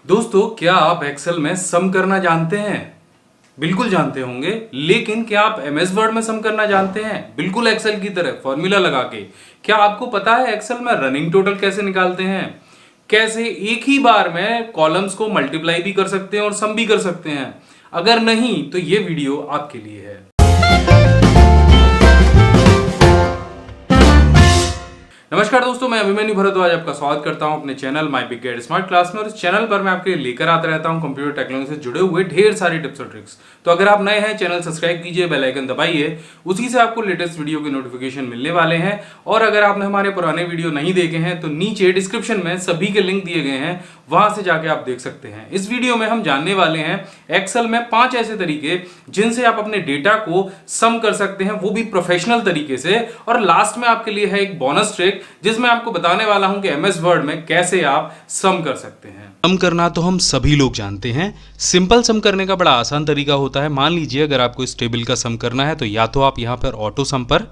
दोस्तों, क्या आप एक्सेल में सम करना जानते हैं? बिल्कुल जानते होंगे। लेकिन क्या आप एमएस वर्ड में सम करना जानते हैं? बिल्कुल एक्सेल की तरह फॉर्मूला लगा के। क्या आपको पता है एक्सेल में रनिंग टोटल कैसे निकालते हैं? कैसे एक ही बार में कॉलम्स को मल्टीप्लाई भी कर सकते हैं और सम भी कर सकते हैं? अगर नहीं तो ये वीडियो आपके लिए है। नमस्कार दोस्तों, मैं अभिमन्यु भरद्वाज आपका स्वागत करता हूं अपने channel my big gate smart class में। और इस चैनल पर मैं आपके लिए लेकर आता रहता हूं कंप्यूटर टेक्नोलॉजी से जुड़े हुए ढेर सारी टिप्स और ट्रिक्स। तो अगर आप नए हैं, चैनल सब्सक्राइब कीजिए, बेल आइकन दबाइए, उसी से आपको लेटेस्ट वीडियो के नोटिफिकेशन मिलने वाले हैं। और अगर आपने हमारे पुराने वीडियो नहीं देखे हैं तो नीचे डिस्क्रिप्शन में सभी के लिंक दिए गए हैं, वहां से जाके आप देख सकते हैं। इस वीडियो में हम जानने वाले हैं एक्सेल में 5 ऐसे तरीके जिनसे आप अपने डेटा को सम कर सकते हैं, वो भी प्रोफेशनल तरीके से। और लास्ट में आपके लिए है एक बोनस ट्रिक जिसमें आपको बताने वाला हूं कि एमएस वर्ड में कैसे आप सम कर सकते हैं। सम करना तो हम सभी लोग जानते हैं। सिंपल सम करने का बड़ा आसान तरीका होता है। मान लीजिए अगर आपको इस टेबल का सम करना है तो या तो आप यहाँ पर ऑटो सम पर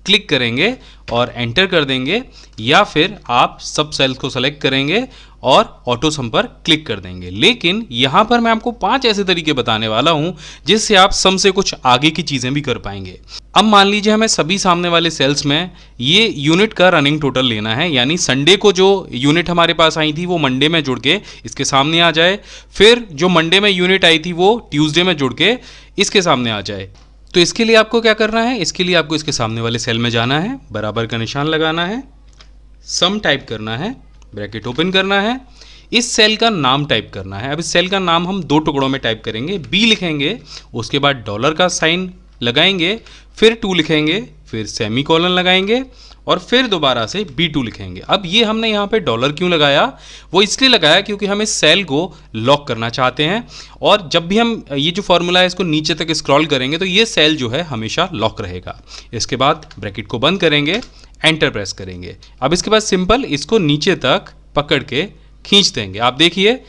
क्लिक करेंगे और एंटर कर देंगे, या फिर आप सब सेल्स को सेलेक्ट करेंगे और ऑटो सम पर क्लिक कर देंगे। लेकिन यहाँ पर मैं आपको 5 ऐसे तरीके बताने वाला हूँ जिससे आप सम से कुछ आगे की चीज़ें भी कर पाएंगे। अब मान लीजिए हमें सभी सामने वाले सेल्स में ये यूनिट का रनिंग टोटल लेना है, यानी संडे को जो यूनिट हमारे पास आई थी वो मंडे में जुड़ के इसके सामने आ जाए, फिर जो मंडे में यूनिट आई थी वो ट्यूसडे में जुड़ के इसके सामने आ जाए। तो इसके लिए आपको क्या करना है? इसके लिए आपको इसके सामने वाले सेल में जाना है, बराबर का निशान लगाना है, सम टाइप करना है, ब्रैकेट ओपन करना है, इस सेल का नाम टाइप करना है। अब इस सेल का नाम हम 2 टुकड़ों में टाइप करेंगे, बी लिखेंगे, उसके बाद डॉलर का साइन लगाएंगे, फिर 2 लिखेंगे, फिर सेमी कॉलन लगाएंगे और फिर दोबारा से B2 लिखेंगे। अब ये हमने यहाँ पे डॉलर क्यों लगाया? वो इसलिए लगाया क्योंकि हम इस सेल को लॉक करना चाहते हैं, और जब भी हम ये जो फॉर्मूला है इसको नीचे तक स्क्रॉल करेंगे तो ये सेल जो है हमेशा लॉक रहेगा। इसके बाद ब्रैकेट को बंद करेंगे, एंटर प्रेस करेंगे। अब इसके बाद सिंपल इसको नीचे तक पकड़ के खींच देंगे। आप देखिए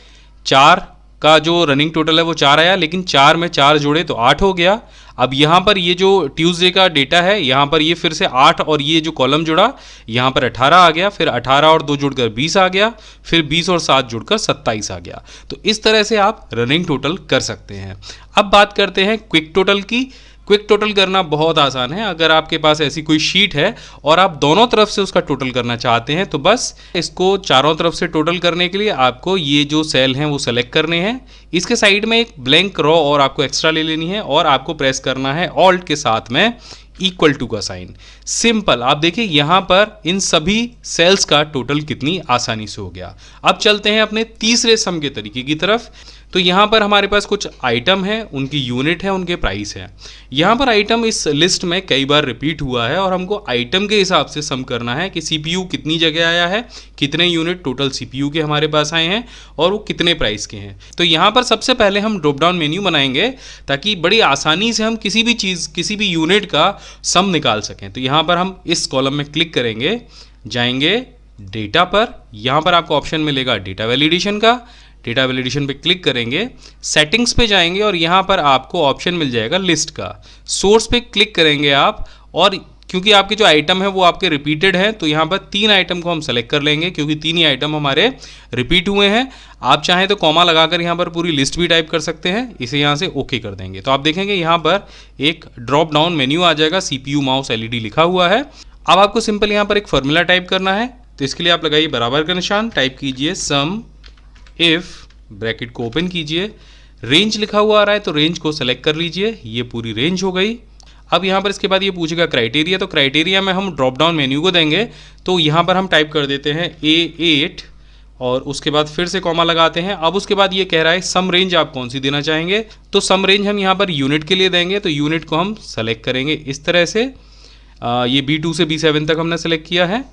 4 का जो रनिंग टोटल है वो 4 आया, लेकिन 4 में 4 जोड़े तो 8 हो गया। अब यहाँ पर ये जो ट्यूसडे का डेटा है यहाँ पर ये फिर से 8 और ये जो कॉलम जुड़ा यहाँ पर 18 आ गया, फिर 18 और 2 जुड़कर 20 आ गया, फिर 20 और 7 जुड़कर 27 आ गया। तो इस तरह से आप रनिंग टोटल कर सकते हैं। अब बात करते हैं क्विक टोटल की। क्विक टोटल करना बहुत आसान है। अगर आपके पास ऐसी कोई शीट है और आप दोनों तरफ से उसका टोटल करना चाहते हैं तो बस इसको चारों तरफ से टोटल करने के लिए आपको ये जो सेल हैं वो सेलेक्ट करने हैं, इसके साइड में एक ब्लैंक रो और आपको एक्स्ट्रा ले लेनी है और आपको प्रेस करना है ऑल्ट के साथ में इक्वल टू का साइन। सिंपल। आप देखिए यहाँ पर इन सभी सेल्स का टोटल कितनी आसानी से हो गया। अब चलते हैं अपने तीसरे सम के तरीके की तरफ। तो यहाँ पर हमारे पास कुछ आइटम है, उनकी यूनिट है, उनके प्राइस है। यहाँ पर आइटम इस लिस्ट में कई बार रिपीट हुआ है और हमको आइटम के हिसाब से सम करना है कि सीपीयू कितनी जगह आया है, कितने यूनिट टोटल सीपीयू के हमारे पास आए हैं और वो कितने प्राइस के हैं। तो यहाँ पर सबसे पहले हम ड्रॉप डाउन मेन्यू बनाएंगे ताकि बड़ी आसानी से हम किसी भी चीज़, किसी भी यूनिट का सम निकाल सकें। तो यहाँ पर हम इस कॉलम में क्लिक करेंगे, जाएंगे डेटा पर, यहाँ पर आपको ऑप्शन मिलेगा डेटा वैलिडेशन का। डेटा वैलिडेशन पे क्लिक करेंगे, सेटिंग्स पे जाएंगे और यहाँ पर आपको ऑप्शन मिल जाएगा लिस्ट का। सोर्स पे क्लिक करेंगे आप, और क्योंकि आपके जो आइटम है वो आपके रिपीटेड हैं तो यहाँ पर 3 आइटम को हम सेलेक्ट कर लेंगे क्योंकि 3 ही आइटम हमारे रिपीट हुए हैं। आप चाहें तो कॉमा लगाकर यहाँ पर पूरी लिस्ट भी टाइप कर सकते हैं। इसे यहाँ से ओके कर देंगे तो आप देखेंगे यहाँ पर एक ड्रॉप डाउन मेन्यू आ जाएगा, CPU माउस LED लिखा हुआ है। अब आपको सिंपल यहाँ पर एक फॉर्मूला टाइप करना है, तो इसके लिए आप लगाइए बराबर का निशान, टाइप कीजिए सम इफ, ब्रैकेट को ओपन कीजिए, रेंज लिखा हुआ आ रहा है तो रेंज को सेलेक्ट कर लीजिए, ये पूरी रेंज हो गई। अब यहाँ पर इसके बाद ये पूछेगा क्राइटेरिया, तो क्राइटेरिया में हम ड्रॉप डाउन मेन्यू को देंगे। तो यहाँ पर हम टाइप कर देते हैं A8 और उसके बाद फिर से कॉमा लगाते हैं। अब उसके बाद ये कह रहा है सम रेंज आप कौन सी देना चाहेंगे, तो सम रेंज हम यहाँ पर यूनिट के लिए देंगे। तो यूनिट को हम सेलेक्ट करेंगे इस तरह से, ये B2 से B7 तक हमने सेलेक्ट किया है,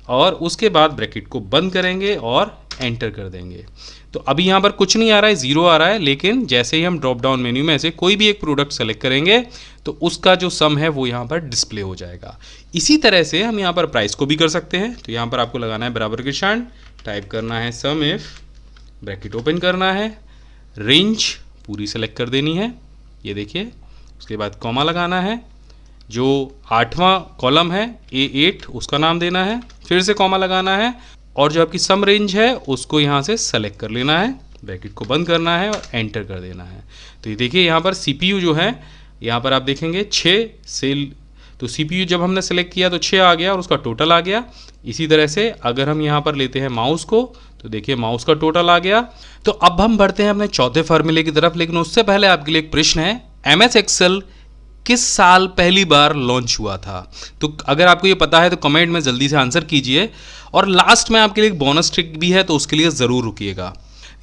और उसके बाद ब्रैकेट को बंद करेंगे और एंटर कर देंगे। तो अभी यहाँ पर कुछ नहीं आ रहा है, 0 आ रहा है, लेकिन जैसे ही हम ड्रॉप डाउन मेन्यू में से कोई भी एक प्रोडक्ट सेलेक्ट करेंगे तो उसका जो सम है वो यहाँ पर डिस्प्ले हो जाएगा। इसी तरह से हम यहाँ पर प्राइस को भी कर सकते हैं। तो यहाँ पर आपको लगाना है बराबर के निशान, टाइप करना है सम इफ, ब्रैकेट ओपन करना है, रेंज पूरी सेलेक्ट कर देनी है, ये देखिए, उसके बाद कॉमा लगाना है, जो 8वां कॉलम है A8 उसका नाम देना है, फिर से कॉमा लगाना है, और जो आपकी सम रेंज है उसको यहाँ से सेलेक्ट कर लेना है, ब्रैकेट को बंद करना है और एंटर कर देना है। तो ये देखिए यहाँ पर CPU जो है, यहाँ पर आप देखेंगे 6 सेल, तो CPU जब हमने सेलेक्ट किया तो 6 आ गया और उसका टोटल आ गया। इसी तरह से अगर हम यहाँ पर लेते हैं माउस को, तो देखिए माउस का टोटल आ गया। तो अब हम बढ़ते हैं अपने चौथे फार्मूले की तरफ, लेकिन उससे पहले आपके लिए एक प्रश्न है, MS एक्सेल किस साल पहली बार लॉन्च हुआ था? तो अगर आपको ये पता है तो कमेंट में जल्दी से आंसर कीजिए, और लास्ट में आपके लिए एक बोनस ट्रिक भी है, तो उसके लिए ज़रूर रुकिएगा।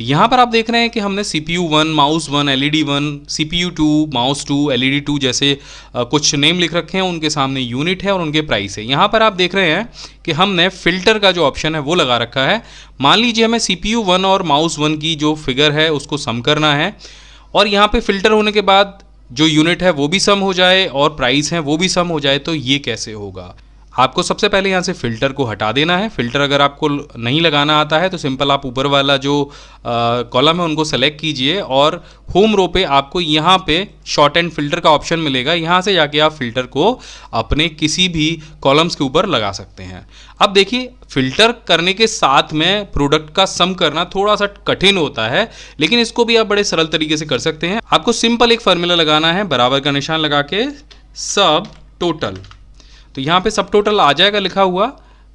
यहाँ पर आप देख रहे हैं कि हमने CPU 1, mouse 1, LED 1, CPU 2, mouse 2, LED 2 जैसे कुछ नेम लिख रखे हैं, उनके सामने यूनिट है और उनके प्राइस है। यहाँ पर आप देख रहे हैं कि हमने फिल्टर का जो ऑप्शन है वो लगा रखा है। मान लीजिए हमें CPU 1 और माउस 1 की जो फिगर है उसको सम करना है, और यहाँ पे फिल्टर होने के बाद जो यूनिट है वो भी सम हो जाए और प्राइस है वो भी सम हो जाए, तो ये कैसे होगा? आपको सबसे पहले यहाँ से फ़िल्टर को हटा देना है। फ़िल्टर अगर आपको नहीं लगाना आता है तो सिंपल आप ऊपर वाला जो कॉलम है उनको सेलेक्ट कीजिए, और होम रो पे आपको यहाँ पे शॉर्ट एंड फिल्टर का ऑप्शन मिलेगा। यहाँ से जाके आप फ़िल्टर को अपने किसी भी कॉलम्स के ऊपर लगा सकते हैं। अब देखिए, फ़िल्टर करने के साथ में प्रोडक्ट का सम करना थोड़ा सा कठिन होता है, लेकिन इसको भी आप बड़े सरल तरीके से कर सकते हैं। आपको सिंपल एक फार्मूला लगाना है, बराबर का निशान लगा के सब टोटल, तो यहाँ पे सब टोटल आ जाएगा लिखा हुआ,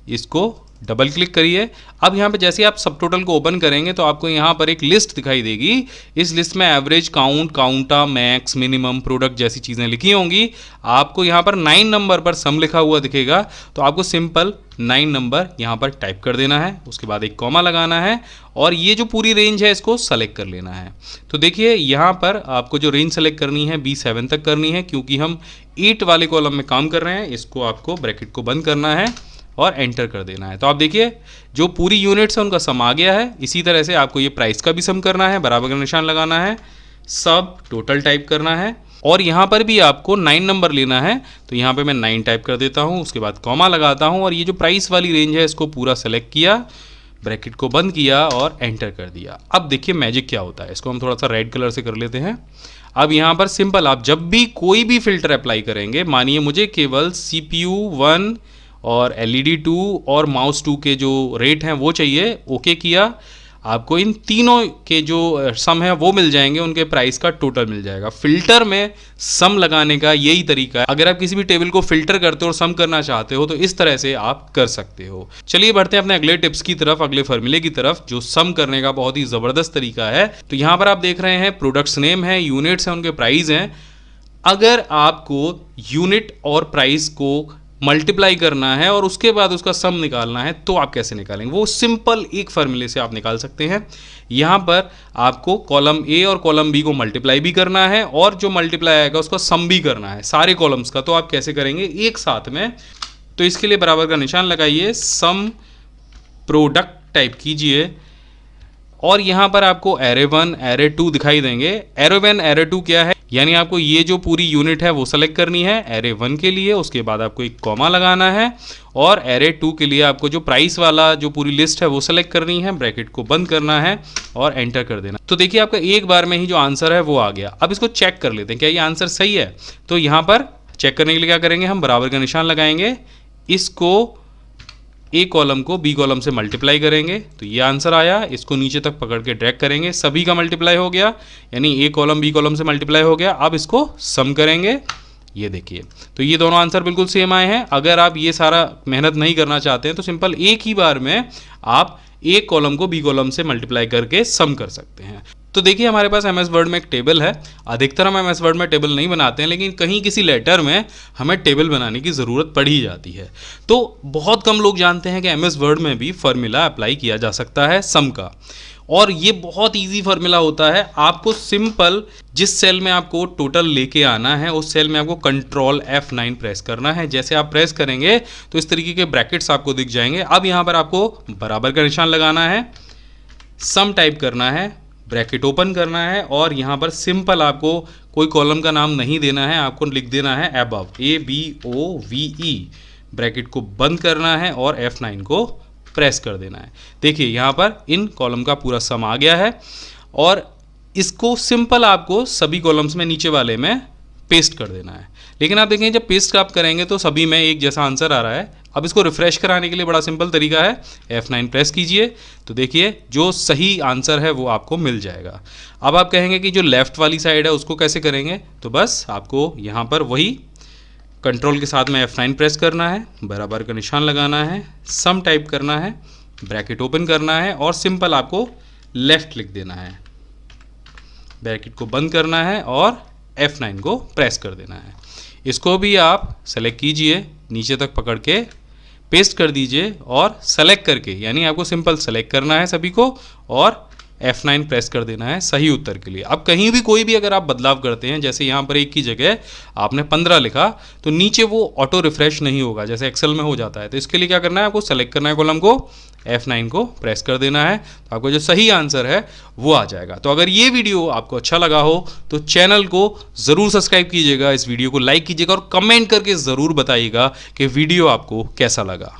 इसको डबल क्लिक करिए। अब यहाँ पे जैसे आप सब टोटल को ओपन करेंगे तो आपको यहाँ पर एक लिस्ट दिखाई देगी। इस लिस्ट में average, count, counta, max, minimum, product जैसी चीज़ें लिखी होंगी। आपको यहाँ पर 9 नंबर पर सम लिखा हुआ दिखेगा, तो आपको सिंपल 9 नंबर यहाँ पर टाइप कर देना है, उसके बाद एक कॉमा लगाना है, और ये जो पूरी रेंज है इसको सेलेक्ट कर लेना है। तो देखिए यहाँ पर आपको जो रेंज सेलेक्ट करनी है B7 तक करनी है, क्योंकि हम 8 वाले कॉलम में काम कर रहे हैं। इसको आपको ब्रैकेट को बंद करना है और एंटर कर देना है। तो आप देखिए जो पूरी यूनिट्स है उनका सम आ गया है। इसी तरह से आपको ये प्राइस का भी सम करना है, बराबर का निशान लगाना है, सब टोटल टाइप करना है, और यहाँ पर भी आपको 9 नंबर लेना है। तो यहाँ पे मैं 9 टाइप कर देता हूँ, उसके बाद कॉमा लगाता हूँ, और ये जो प्राइस वाली रेंज है इसको पूरा सेलेक्ट किया, ब्रैकेट को बंद किया और एंटर कर दिया। अब देखिए मैजिक क्या होता है, इसको हम थोड़ा सा रेड कलर से कर लेते हैं। अब यहाँ पर सिंपल आप जब भी कोई भी फिल्टर अप्लाई करेंगे, मानिए मुझे केवल CPU 1 और LED 2 और माउस 2 के जो रेट हैं वो चाहिए, ओके किया, आपको इन तीनों के जो सम है वो मिल जाएंगे, उनके प्राइस का टोटल मिल जाएगा। फिल्टर में सम लगाने का यही तरीका है। अगर आप किसी भी टेबल को फिल्टर करते हो और सम करना चाहते हो तो इस तरह से आप कर सकते हो। चलिए बढ़ते हैं अपने अगले टिप्स की तरफ, अगले फार्मूले की तरफ, जो सम करने का बहुत ही ज़बरदस्त तरीका है। तो यहाँ पर आप देख रहे हैं प्रोडक्ट्स नेम है, यूनिट्स हैं, उनके प्राइस हैं। अगर आपको यूनिट और प्राइस को मल्टीप्लाई करना है और उसके बाद उसका सम निकालना है, तो आप कैसे निकालेंगे? वो सिंपल एक फार्मूले से आप निकाल सकते हैं। यहाँ पर आपको कॉलम ए और कॉलम बी को मल्टीप्लाई भी करना है, और जो मल्टीप्लाई आएगा उसका सम भी करना है सारे कॉलम्स का। तो आप कैसे करेंगे एक साथ में? तो इसके लिए बराबर का निशान लगाइए, सम प्रोडक्ट टाइप कीजिए, और यहाँ पर आपको एरे 1, एरे 2 दिखाई देंगे। एरे 1, एरे 2 क्या है? यानी आपको ये जो पूरी यूनिट है वो सेलेक्ट करनी है एरे 1 के लिए, उसके बाद आपको एक कॉमा लगाना है, और एरे 2 के लिए आपको जो प्राइस वाला जो पूरी लिस्ट है वो सेलेक्ट करनी है, ब्रैकेट को बंद करना है और एंटर कर देना। तो देखिए आपका एक बार में ही जो आंसर है वो आ गया। अब इसको चेक कर लेते हैं क्या ये आंसर सही है। तो यहाँ पर चेक करने के लिए क्या करेंगे, हम बराबर का निशान लगाएंगे, इसको ए कॉलम को बी कॉलम से मल्टीप्लाई करेंगे, तो ये आंसर आया। इसको नीचे तक पकड़ के ड्रैग करेंगे, सभी का मल्टीप्लाई हो गया, यानी ए कॉलम बी कॉलम से मल्टीप्लाई हो गया। अब इसको सम करेंगे, ये देखिए, तो ये दोनों आंसर बिल्कुल सेम आए हैं। अगर आप ये सारा मेहनत नहीं करना चाहते हैं तो सिंपल एक ही बार में आप ए कॉलम को बी कॉलम से मल्टीप्लाई करके सम कर सकते हैं। तो देखिए हमारे पास MS वर्ड में एक टेबल है। अधिकतर हम MS वर्ड में टेबल नहीं बनाते हैं, लेकिन कहीं किसी लेटर में हमें टेबल बनाने की ज़रूरत पड़ ही जाती है। तो बहुत कम लोग जानते हैं कि MS वर्ड में भी फार्मूला अप्लाई किया जा सकता है सम का, और ये बहुत इजी फार्मूला होता है। आपको सिंपल जिस सेल में आपको टोटल लेके आना है उस सेल में आपको कंट्रोल F9 प्रेस करना है। जैसे आप प्रेस करेंगे तो इस तरीके के ब्रैकेट्स आपको दिख जाएंगे। अब यहाँ पर आपको बराबर का निशान लगाना है, सम टाइप करना है, ब्रैकेट ओपन करना है, और यहाँ पर सिंपल आपको कोई कॉलम का नाम नहीं देना है, आपको लिख देना है अबव, ABOVE, ब्रैकेट को बंद करना है और F9 को प्रेस कर देना है। देखिए यहाँ पर इन कॉलम का पूरा सम आ गया है, और इसको सिंपल आपको सभी कॉलम्स में नीचे वाले में पेस्ट कर देना है। लेकिन आप देखें जब पेस्ट आप करेंगे तो सभी में एक जैसा आंसर आ रहा है। अब इसको रिफ्रेश कराने के लिए बड़ा सिंपल तरीका है, F9 प्रेस कीजिए तो देखिए जो सही आंसर है वो आपको मिल जाएगा। अब आप कहेंगे कि जो लेफ़्ट वाली साइड है उसको कैसे करेंगे, तो बस आपको यहाँ पर वही कंट्रोल के साथ में F9 प्रेस करना है, बराबर का निशान लगाना है, सम टाइप करना है, ब्रैकेट ओपन करना है और सिंपल आपको लेफ़्ट लिख देना है, ब्रैकेट को बंद करना है और F9 को प्रेस कर देना है। इसको भी आप सेलेक्ट कीजिए, नीचे तक पकड़ के पेस्ट कर दीजिए और सेलेक्ट करके, यानी आपको सिंपल सेलेक्ट करना है सभी को और F9 प्रेस कर देना है सही उत्तर के लिए। अब कहीं भी कोई भी अगर आप बदलाव करते हैं, जैसे यहाँ पर 1 की जगह आपने 15 लिखा तो नीचे वो ऑटो रिफ्रेश नहीं होगा जैसे एक्सेल में हो जाता है। तो इसके लिए क्या करना है, आपको सेलेक्ट करना है कॉलम को, F9 को प्रेस कर देना है, तो आपको जो सही आंसर है वो आ जाएगा। तो अगर ये वीडियो आपको अच्छा लगा हो तो चैनल को ज़रूर सब्सक्राइब कीजिएगा, इस वीडियो को लाइक कीजिएगा और कमेंट करके ज़रूर बताइएगा कि वीडियो आपको कैसा लगा।